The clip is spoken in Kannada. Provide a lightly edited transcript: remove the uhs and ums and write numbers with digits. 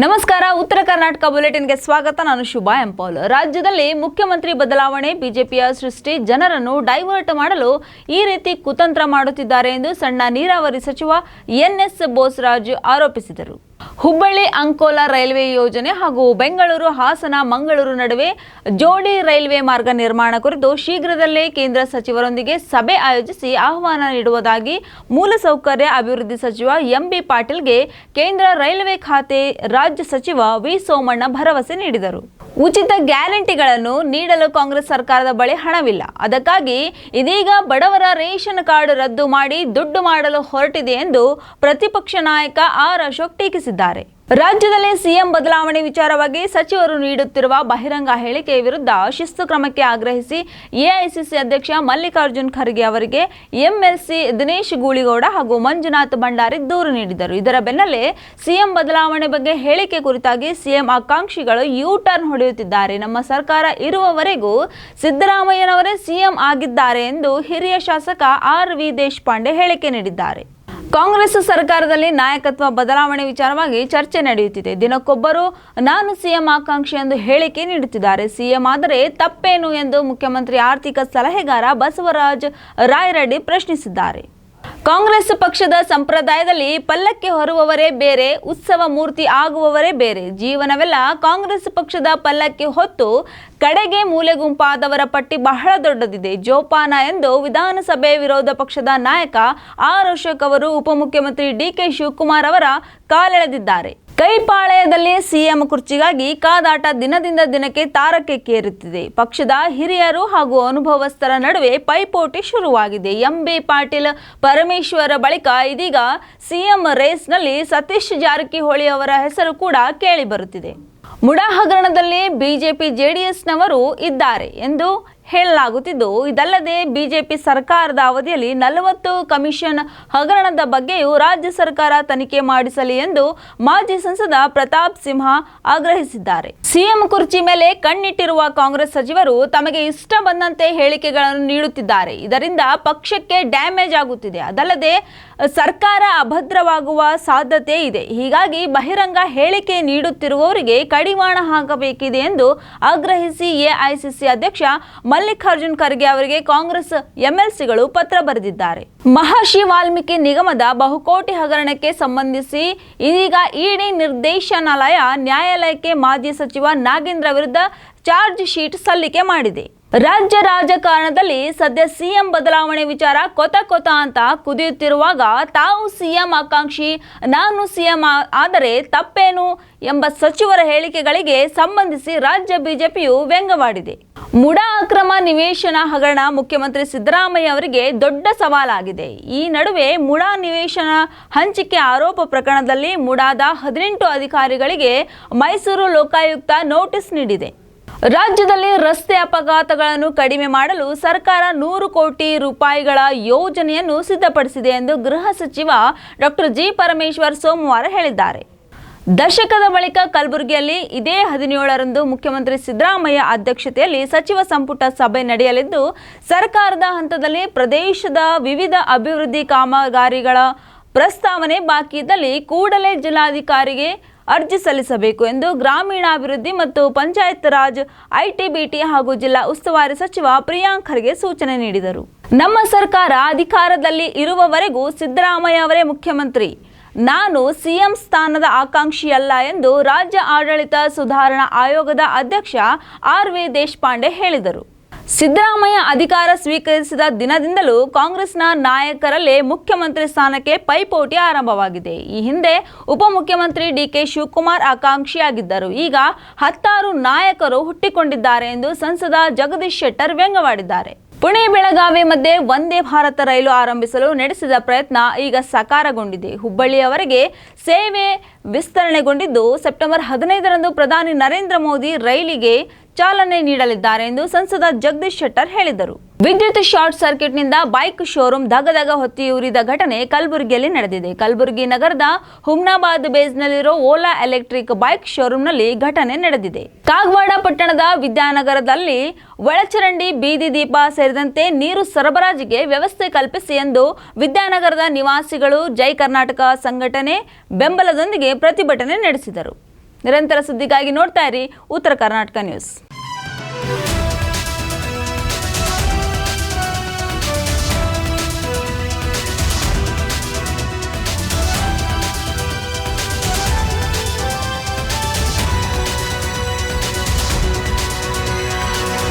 ನಮಸ್ಕಾರ. ಉತ್ತರ ಕರ್ನಾಟಕ ಬುಲೆಟಿನ್ಗೆ ಸ್ವಾಗತ. ನಾನು ಶುಭಾ ಎಂಪೌಲ್. ರಾಜ್ಯದಲ್ಲಿ ಮುಖ್ಯಮಂತ್ರಿ ಬದಲಾವಣೆ ಬಿಜೆಪಿಯ ಸೃಷ್ಟಿ. ಜನರನ್ನು ಡೈವರ್ಟ್ ಮಾಡಲು ಈ ರೀತಿ ಕುತಂತ್ರ ಮಾಡುತ್ತಿದ್ದಾರೆ ಎಂದು ಸಣ್ಣ ನೀರಾವರಿ ಸಚಿವ ಎನ್ಎಸ್ ಬೋಸರಾಜ್ ಆರೋಪಿಸಿದರು. ಹುಬ್ಬಳ್ಳಿ ಅಂಕೋಲಾ ರೈಲ್ವೆ ಯೋಜನೆ ಹಾಗೂ ಬೆಂಗಳೂರು ಹಾಸನ ಮಂಗಳೂರು ನಡುವೆ ಜೋಡಿ ರೈಲ್ವೆ ಮಾರ್ಗ ನಿರ್ಮಾಣ ಕುರಿತು ಶೀಘ್ರದಲ್ಲೇ ಕೇಂದ್ರ ಸಚಿವರೊಂದಿಗೆ ಸಭೆ ಆಯೋಜಿಸಿ ಆಹ್ವಾನ ನೀಡುವುದಾಗಿ ಮೂಲಸೌಕರ್ಯ ಅಭಿವೃದ್ಧಿ ಸಚಿವ ಎಂಬಿ ಪಾಟೀಲ್ಗೆ ಕೇಂದ್ರ ರೈಲ್ವೆ ಖಾತೆ ರಾಜ್ಯ ಸಚಿವ ವಿ ಸೋಮಣ್ಣ ಭರವಸೆ ನೀಡಿದರು. ಉಚಿತ ಗ್ಯಾರಂಟಿಗಳನ್ನು ನೀಡಲು ಕಾಂಗ್ರೆಸ್ ಸರ್ಕಾರದ ಬಳಿ ಹಣವಿಲ್ಲ. ಅದಕ್ಕಾಗಿ ಇದೀಗ ಬಡವರ ರೇಷನ್ ಕಾರ್ಡ್ ರದ್ದು ಮಾಡಿ ದುಡ್ಡು ಮಾಡಲು ಹೊರಟಿದೆ ಎಂದು ಪ್ರತಿಪಕ್ಷ ನಾಯಕ ಆರ್ ಅಶೋಕ್ ಟೀಕಿಸಿದ್ದಾರೆ. ರಾಜ್ಯದಲ್ಲಿ ಸಿಎಂ ಬದಲಾವಣೆ ವಿಚಾರವಾಗಿ ಸಚಿವರು ನೀಡುತ್ತಿರುವ ಬಹಿರಂಗ ಹೇಳಿಕೆ ವಿರುದ್ಧ ಶಿಸ್ತು ಕ್ರಮಕ್ಕೆ ಆಗ್ರಹಿಸಿ ಎಐಸಿಸಿ ಅಧ್ಯಕ್ಷ ಮಲ್ಲಿಕಾರ್ಜುನ್ ಖರ್ಗೆ ಅವರಿಗೆ ಎಂಎಲ್ಸಿ ದಿನೇಶ್ ಗೂಳಿಗೌಡ ಹಾಗೂ ಮಂಜುನಾಥ್ ಭಂಡಾರಿ ದೂರು ನೀಡಿದರು. ಇದರ ಬೆನ್ನಲ್ಲೇ ಸಿಎಂ ಬದಲಾವಣೆ ಬಗ್ಗೆ ಹೇಳಿಕೆ ಕುರಿತಾಗಿ ಸಿಎಂ ಆಕಾಂಕ್ಷಿಗಳು ಯೂ ಟರ್ನ್ ಹೊಡೆಯುತ್ತಿದ್ದಾರೆ. ನಮ್ಮ ಸರ್ಕಾರ ಇರುವವರೆಗೂ ಸಿದ್ದರಾಮಯ್ಯನವರೇ ಸಿಎಂ ಆಗಿದ್ದಾರೆ ಎಂದು ಹಿರಿಯ ಶಾಸಕ ಆರ್ ವಿ ದೇಶಪಾಂಡೆ ಹೇಳಿಕೆ ನೀಡಿದ್ದಾರೆ. ಕಾಂಗ್ರೆಸ್ ಸರ್ಕಾರದಲ್ಲಿ ನಾಯಕತ್ವ ಬದಲಾವಣೆ ವಿಚಾರವಾಗಿ ಚರ್ಚೆ ನಡೆಯುತ್ತಿದೆ. ದಿನಕ್ಕೊಬ್ಬರು ನಾನು ಸಿಎಂ ಆಕಾಂಕ್ಷಿ ಎಂದು ಹೇಳಿಕೆ ನೀಡುತ್ತಿದ್ದಾರೆ. ಸಿಎಂ ಆದರೆ ತಪ್ಪೇನು ಎಂದು ಮುಖ್ಯಮಂತ್ರಿ ಆರ್ಥಿಕ ಸಲಹೆಗಾರ ಬಸವರಾಜ ರಾಯರೆಡ್ಡಿ ಪ್ರಶ್ನಿಸಿದ್ದಾರೆ. ಕಾಂಗ್ರೆಸ್ ಪಕ್ಷದ ಸಂಪ್ರದಾಯದಲ್ಲಿ ಪಲ್ಲಕ್ಕಿ ಹೊರುವವರೇ ಬೇರೆ, ಉತ್ಸವ ಮೂರ್ತಿ ಆಗುವವರೇ ಬೇರೆ. ಜೀವನವೆಲ್ಲ ಕಾಂಗ್ರೆಸ್ ಪಕ್ಷದ ಪಲ್ಲಕ್ಕಿ ಹೊತ್ತು ಕಡೆಗೆ ಮೂಲೆಗುಂಪಾದವರ ಪಟ್ಟಿ ಬಹಳ ದೊಡ್ಡದಿದೆ. ಜೋಪಾನ ಎಂದು ವಿಧಾನಸಭೆ ವಿರೋಧ ಪಕ್ಷದ ನಾಯಕ ಆರ್ ಅಶೋಕ್ ಅವರು ಉಪಮುಖ್ಯಮಂತ್ರಿ ಡಿಕೆ ಶಿವಕುಮಾರ್ ಅವರ ಕಾಲೆಳೆದಿದ್ದಾರೆ. ಕೈಪಾಳ್ಯದಲ್ಲಿ ಸಿಎಂ ಕುರ್ಚಿಗಾಗಿ ಕಾದಾಟ ದಿನದಿಂದ ದಿನಕ್ಕೆ ತಾರಕಕ್ಕೇರುತ್ತಿದೆ. ಪಕ್ಷದ ಹಿರಿಯರು ಹಾಗೂ ಅನುಭವಸ್ಥರ ನಡುವೆ ಪೈಪೋಟಿ ಶುರುವಾಗಿದೆ. ಎಂಬಿ ಪಾಟೀಲ್ ಪರಮೇಶ್ವರ ಬಳಿಕ ಇದೀಗ ಸಿಎಂ ರೇಸ್ನಲ್ಲಿ ಸತೀಶ್ ಜಾರಕಿಹೊಳಿ ಅವರ ಹೆಸರು ಕೂಡ ಕೇಳಿ ಬರುತ್ತಿದೆ. ಮುಡಾ ಹಗರಣದಲ್ಲಿ ಬಿಜೆಪಿ ಜೆಡಿಎಸ್ನವರು ಇದ್ದಾರೆ ಎಂದು ಹೇಳಲಾಗುತ್ತಿದ್ದು, ಇದಲ್ಲದೆ ಬಿಜೆಪಿ ಸರ್ಕಾರದ ಅವಧಿಯಲ್ಲಿ 40 ಕಮಿಷನ್ ಹಗರಣದ ಬಗ್ಗೆಯೂ ರಾಜ್ಯ ಸರ್ಕಾರ ತನಿಖೆ ಮಾಡಿಸಲಿ ಎಂದು ಮಾಜಿ ಸಂಸದ ಪ್ರತಾಪ್ ಸಿಂಹ ಆಗ್ರಹಿಸಿದ್ದಾರೆ. ಸಿಎಂ ಕುರ್ಚಿ ಮೇಲೆ ಕಣ್ಣಿಟ್ಟಿರುವ ಕಾಂಗ್ರೆಸ್ ಸಚಿವರು ತಮಗೆ ಇಷ್ಟ ಬಂದಂತೆ ಹೇಳಿಕೆಗಳನ್ನು ನೀಡುತ್ತಿದ್ದಾರೆ. ಇದರಿಂದ ಪಕ್ಷಕ್ಕೆ ಡ್ಯಾಮೇಜ್ ಆಗುತ್ತಿದೆ. ಅದಲ್ಲದೆ ಸರ್ಕಾರ ಅಭದ್ರವಾಗುವ ಸಾಧ್ಯತೆ ಇದೆ. ಹೀಗಾಗಿ ಬಹಿರಂಗ ಹೇಳಿಕೆ ನೀಡುತ್ತಿರುವವರಿಗೆ ಕಡಿವಾಣ ಹಾಕಬೇಕಿದೆ ಎಂದು ಆಗ್ರಹಿಸಿ ಎಐಸಿಸಿ ಅಧ್ಯಕ್ಷ ಮಲ್ಲಿಕಾರ್ಜುನ್ ಖರ್ಗೆ ಅವರಿಗೆ ಕಾಂಗ್ರೆಸ್ ಎಂಎಲ್ಸಿಗಳು ಪತ್ರ ಬರೆದಿದ್ದಾರೆ. ಮಹರ್ಷಿ ವಾಲ್ಮೀಕಿ ನಿಗಮದ ಬಹುಕೋಟಿ ಹಗರಣಕ್ಕೆ ಸಂಬಂಧಿಸಿ ಇದೀಗ ಇಡಿ ನಿರ್ದೇಶನಾಲಯ ನ್ಯಾಯಾಲಯಕ್ಕೆ ಮಾಜಿ ಸಚಿವ ನಾಗೇಂದ್ರ ವಿರುದ್ಧ ಚಾರ್ಜ್ ಶೀಟ್ ಸಲ್ಲಿಕೆ ಮಾಡಿದೆ. ರಾಜ್ಯ ರಾಜಕಾರಣದಲ್ಲಿ ಸದ್ಯ ಸಿಎಂ ಬದಲಾವಣೆ ವಿಚಾರ ಕೊತ ಅಂತ ಕುದಿಯುತ್ತಿರುವಾಗ ತಾವು ಸಿಎಂ ಆಕಾಂಕ್ಷಿ, ನಾನು ಸಿಎಂ ಆದರೆ ತಪ್ಪೇನು ಎಂಬ ಸಚಿವರ ಹೇಳಿಕೆಗಳಿಗೆ ಸಂಬಂಧಿಸಿ ರಾಜ್ಯ ಬಿಜೆಪಿಯು ವ್ಯಂಗ್ಯವಾಡಿದೆ. ಮುಡಾ ಅಕ್ರಮ ನಿವೇಶನ ಹಗರಣ ಮುಖ್ಯಮಂತ್ರಿ ಸಿದ್ದರಾಮಯ್ಯ ಅವರಿಗೆ ದೊಡ್ಡ ಸವಾಲಾಗಿದೆ. ಈ ನಡುವೆ ಮುಡಾ ನಿವೇಶನ ಹಂಚಿಕೆ ಆರೋಪ ಪ್ರಕರಣದಲ್ಲಿ ಮುಡಾದ 18 ಅಧಿಕಾರಿಗಳಿಗೆ ಮೈಸೂರು ಲೋಕಾಯುಕ್ತ ನೋಟಿಸ್ ನೀಡಿದೆ. ರಾಜ್ಯದಲ್ಲಿ ರಸ್ತೆ ಅಪಘಾತಗಳನ್ನು ಕಡಿಮೆ ಮಾಡಲು ಸರ್ಕಾರ 100 ಕೋಟಿ ರೂಪಾಯಿಗಳ ಯೋಜನೆಯನ್ನು ಸಿದ್ಧಪಡಿಸಿದೆ ಎಂದು ಗೃಹ ಸಚಿವ ಡಾಕ್ಟರ್ ಜಿ ಪರಮೇಶ್ವರ್ ಸೋಮವಾರ ಹೇಳಿದ್ದಾರೆ. ದಶಕದ ಬಳಿಕ ಕಲಬುರಗಿಯಲ್ಲಿ ಇದೇ 17ರಂದು ಮುಖ್ಯಮಂತ್ರಿ ಸಿದ್ದರಾಮಯ್ಯ ಅಧ್ಯಕ್ಷತೆಯಲ್ಲಿ ಸಚಿವ ಸಂಪುಟ ಸಭೆ ನಡೆಯಲಿದ್ದು, ಸರ್ಕಾರದ ಹಂತದಲ್ಲಿ ಪ್ರದೇಶದ ವಿವಿಧ ಅಭಿವೃದ್ಧಿ ಕಾಮಗಾರಿಗಳ ಪ್ರಸ್ತಾವನೆ ಬಾಕಿ ಇದ್ದಲ್ಲಿ ಕೂಡಲೇ ಜಿಲ್ಲಾಧಿಕಾರಿಗೆ ಅರ್ಜಿ ಸಲ್ಲಿಸಬೇಕು ಎಂದು ಗ್ರಾಮೀಣಾಭಿವೃದ್ಧಿ ಮತ್ತು ಪಂಚಾಯತ್ ರಾಜ್ ಐಟಿಬಿಟಿ ಹಾಗೂ ಜಿಲ್ಲಾ ಉಸ್ತುವಾರಿ ಸಚಿವ ಪ್ರಿಯಾಂಕ್ ಖರ್ಗೆ ಸೂಚನೆ ನೀಡಿದರು. ನಮ್ಮ ಸರ್ಕಾರ ಅಧಿಕಾರದಲ್ಲಿ ಇರುವವರೆಗೂ ಸಿದ್ದರಾಮಯ್ಯ ಅವರೇ ಮುಖ್ಯಮಂತ್ರಿ, ನಾನು ಸಿಎಂ ಸ್ಥಾನದ ಆಕಾಂಕ್ಷಿಯಲ್ಲ ಎಂದು ರಾಜ್ಯ ಆಡಳಿತ ಸುಧಾರಣಾ ಆಯೋಗದ ಅಧ್ಯಕ್ಷ ಆರ್ ವಿ ದೇಶಪಾಂಡೆ ಹೇಳಿದರು. ಸಿದ್ದರಾಮಯ್ಯ ಅಧಿಕಾರ ಸ್ವೀಕರಿಸಿದ ದಿನದಿಂದಲೂ ಕಾಂಗ್ರೆಸ್ನ ನಾಯಕರಲ್ಲೇ ಮುಖ್ಯಮಂತ್ರಿ ಸ್ಥಾನಕ್ಕೆ ಪೈಪೋಟಿ ಆರಂಭವಾಗಿದೆ. ಈ ಹಿಂದೆ ಉಪಮುಖ್ಯಮಂತ್ರಿ ಡಿಕೆ ಶಿವಕುಮಾರ್ ಆಕಾಂಕ್ಷಿಯಾಗಿದ್ದರು. ಈಗ 10 ನಾಯಕರು ಹುಟ್ಟಿಕೊಂಡಿದ್ದಾರೆ ಎಂದು ಸಂಸದ ಜಗದೀಶ್ ಶೆಟ್ಟರ್ ವ್ಯಂಗ್ಯವಾಡಿದ್ದಾರೆ. ಪುಣೆ ಬೆಳಗಾವಿ ಮಧ್ಯೆ ವಂದೇ ಭಾರತ ರೈಲು ಆರಂಭಿಸಲು ನಡೆಸಿದ ಪ್ರಯತ್ನ ಈಗ ಸಾಕಾರಗೊಂಡಿದೆ. ಹುಬ್ಬಳ್ಳಿಯವರೆಗೆ ಸೇವೆ ವಿಸ್ತರಣೆಗೊಂಡಿದ್ದು, ಸೆಪ್ಟೆಂಬರ್ 15ರಂದು ಪ್ರಧಾನಿ ನರೇಂದ್ರ ಮೋದಿ ರೈಲಿಗೆ ಚಾಲನೆ ನೀಡಲಿದ್ದಾರೆ ಎಂದು ಸಂಸದ ಜಗದೀಶ್ ಶೆಟ್ಟರ್ ಹೇಳಿದರು. ವಿದ್ಯುತ್ ಶಾರ್ಟ್ ಸರ್ಕ್ಯೂಟ್ನಿಂದ ಬೈಕ್ ಶೋರೂಮ್ ದಗದಗ ಹೊತ್ತಿಯುರಿದ ಘಟನೆ ಕಲಬುರಗಿಯಲ್ಲಿ ನಡೆದಿದೆ. ಕಲಬುರಗಿ ನಗರದ ಹುಮ್ನಾಬಾದ್ ಬೇಸ್ನಲ್ಲಿರೋ ಓಲಾ ಎಲೆಕ್ಟ್ರಿಕ್ ಬೈಕ್ ಶೋರೂಮ್ನಲ್ಲಿ ಘಟನೆ ನಡೆದಿದೆ. ಕಾಗವಾಡ ಪಟ್ಟಣದ ವಿದ್ಯಾನಗರದಲ್ಲಿ ಒಳಚರಂಡಿ, ಬೀದಿ ದೀಪ ಸೇರಿದಂತೆ ನೀರು ಸರಬರಾಜಿಗೆ ವ್ಯವಸ್ಥೆ ಕಲ್ಪಿಸಿ ಎಂದು ವಿದ್ಯಾನಗರದ ನಿವಾಸಿಗಳು ಜೈ ಕರ್ನಾಟಕ ಸಂಘಟನೆ ಬೆಂಬಲದೊಂದಿಗೆ ಪ್ರತಿಭಟನೆ ನಡೆಸಿದರು. ನಿರಂತರ ಸುದ್ದಿಗಾಗಿ ನೋಡ್ತಾ ಇರಿ ಉತ್ತರ ಕರ್ನಾಟಕ ನ್ಯೂಸ್.